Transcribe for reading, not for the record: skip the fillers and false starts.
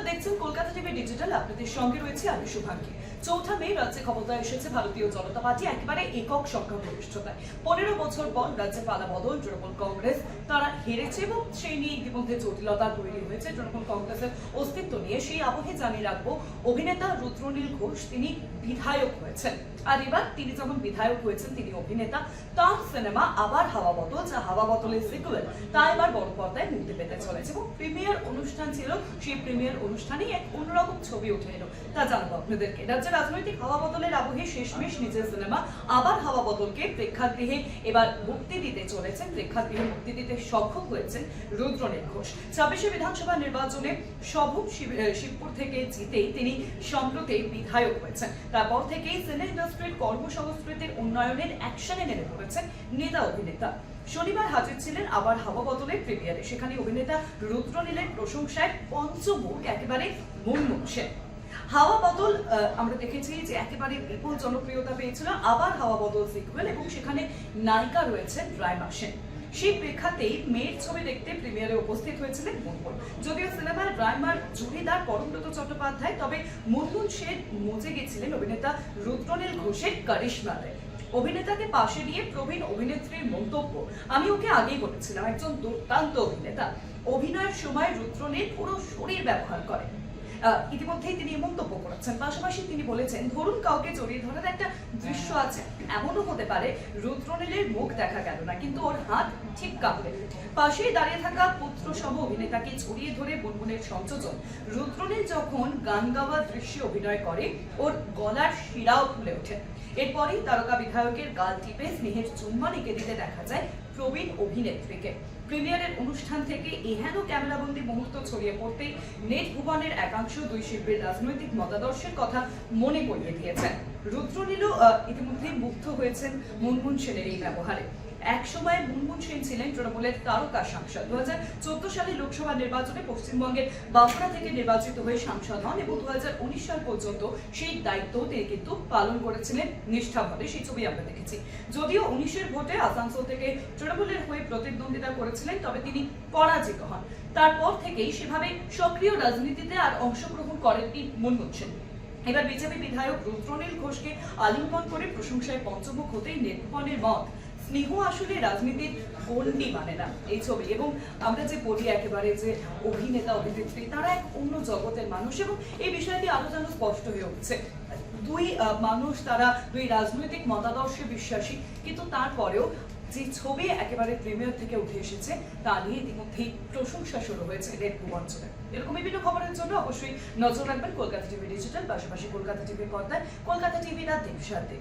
দেখছেন Kolkata TV digital, আপনাদের সঙ্গে রয়েছে আমি শুভাঙ্গী। ৪ঠা মে রাজ্যে ক্ষমতায় এসেছে ভারতীয় জনতা পার্টি একেবারে একক সংখ্যাগরিষ্ঠতায়। ১৫ বছর পর রাজ্যে পালা বদল, তৃণমূল কংগ্রেস তারা হেরেছে এবং সেই নিয়ে ইতিমধ্যে জটিলতা তৈরি হয়েছে তৃণমূল কংগ্রেসের অস্তিত্ব নিয়ে। সেই আবহে জানিয়ে রাখবো, অভিনেতা রুদ্রনীল ঘোষ তিনি বিধায়ক হয়েছেন। আর এবার তিনি যখন বিধায়ক হয়েছেন তিনি অভিনেতা, তার সিনেমা আবার হাওয়া বদল, যা হাওয়া বদলের সিকুয়েল, তা এবার বড় পর্দায় মুক্তি পেতে চলেছে এবং প্রিমিয়ার অনুষ্ঠান ছিল। সেই প্রিমিয়ার অনুষ্ঠানেই এক অন্যরকম ছবি উঠে এলো, তা জানাবো আপনাদেরকে। রাজ্যের রাজনৈতিক হাওয়া বদলের আবহে শেষমেশ নিজের সিনেমা আবার হাওয়া বদলকে প্রেক্ষাগৃহে এবার মুক্তি দিতে চলেছেন। প্রেক্ষাগৃহে মুক্তি দিতে সক্ষম হয়েছেন রুদ্রনীল ঘোষ। ২৬শে বিধানসভা নির্বাচনে সবুজ শিবপুর থেকে জিতেই তিনি সম্প্রতি বিধায়ক হয়েছেন। তারপর থেকেই সিনে ইন্ডাস্ট্রির কর্মসংস্কৃতির উন্নয়নের অ্যাকশনে নেমে পড়েছেন নেতা অভিনেতা। শনিবার হাজির ছিলেন আবার হাওয়া বদলের প্রিমিয়ারে। সেখানে অভিনেতা রুদ্রনীলের প্রশংসায় পঞ্চমুখ একেবারে মুনমুন সেন। হাওয়া বদল আমরা দেখেছি যে একেবারে বিপুল জনপ্রিয়তা পেয়েছিল আবার হাওয়া বদল সিকুয়েল, এবং সেখানে নায়িকা রয়েছেন রাইমা সেন। সেই প্রেক্ষাতেই মেয়ের ছবি দেখতে প্রিমিয়ারে উপস্থিত হয়েছিলেন মুনমুন। যদিও সিনেমার রাইমার জুড়িদার পরমব্রত চট্টোপাধ্যায়, তবে মুনমুন সেন মজে গেছিলেন অভিনেতা রুদ্রনীল ঘোষের কারিশমাতে। অভিনেতাকে পাশে নিয়ে প্রবীণ অভিনেত্রীর মন্তব্য, আমি ওকে আগেই বলেছিলাম একজন দুর্দান্ত অভিনেতা। অভিনয়ের সময় রুদ্রনীল পুরো শরীর ব্যবহার করে। ইতিমধ্যেই তিনি মন্তব্য করেছেন। পাশাপাশি তিনি বলেছেন, ধরুন কাউকে জড়িয়ে ধরার একটা দৃশ্য আছে, এমনও হতে পারে রুদ্রনীলের মুখ দেখা গেল না কিন্তু ওর হাত ঠিক কাঁপবে। পাশেই দাঁড়িয়ে থাকা পুত্র সহ অভিনেতাকে ছড়িয়ে ধরে মুনমুনের সংযোজন। রুদ্রনীল যখন গান গাওয়া দৃশ্যে অভিনয় করে ওর গলার শিরাও ফুলে ওঠে। এরপরই তারকা বিধায়কের গাল টিপে স্নেহের চুম্বন এঁকে দিতে দেখা যায় প্রবীণ অভিনেত্রীকে। প্রিমিয়ারের অনুষ্ঠান থেকে এহেন ক্যামেরাবন্দি মুহূর্ত ছড়িয়ে পড়তে নেট ভুবনের একাংশ দুই শিল্পীর রাজনৈতিক মতাদর্শের কথা মনে করিয়ে দিয়েছেন। রুদ্রনীলও ইতিমধ্যে মুগ্ধ হয়েছেন মুনমুন সেনের এই ব্যবহারে। এক সময় মুনমুন সেন ছিলেন তৃণমূলের তারকা সাংসদ। ২০১৪ সালে লোকসভা নির্বাচনে পশ্চিমবঙ্গের বাঁকুড়া থেকে নির্বাচিত হয়ে সাংসদ হন এবং ২০১৯ সাল পর্যন্ত সেই দায়িত্ব তিনি কিন্তু পালন করেছিলেন নিষ্ঠাভাবে। সেই ছবি আমরা দেখেছি। যদিও ১৯-এর ভোটে আসানসোল থেকে তৃণমূলের হয়ে প্রতিদ্বন্দ্বিতা করেছিলেন, তবে তিনি পরাজিত হন। তারপর থেকেই সেভাবে সক্রিয় রাজনীতিতে আর অংশগ্রহণ করেননি মুনমুন সেন। এবার বিজেপি বিধায়ক রুদ্রনীল ঘোষকে আলিঙ্গন করে প্রশংসায় পঞ্চমুখ হতেই নেতৃত্বের মত, স্নেহ আসলে রাজনীতির গণ্ডি মানে না এই ছবি। এবং আমরা যে বলি একেবারে যে অভিনেতা অভিনেত্রী তারা এক অন্য জগতের মানুষ, এবং এই বিষয়টি আরো যেন স্পষ্ট হয়ে উঠছে। দুই মানুষ, তারা দুই রাজনৈতিক মতাদর্শে বিশ্বাসী, কিন্তু তারপরেও যে ছবি একেবারে প্রিমিয়ার থেকে উঠে এসেছে তা নিয়ে ইতিমধ্যেই প্রশংসা শুরু হয়েছে নেট ভুবঞ্চলে। এরকম বিভিন্ন খবরের জন্য অবশ্যই নজর রাখবেন কলকাতা টিভি ডিজিটাল, পাশাপাশি কলকাতা টিভির পর্দায় কলকাতা টিভি রাত ৩:০০।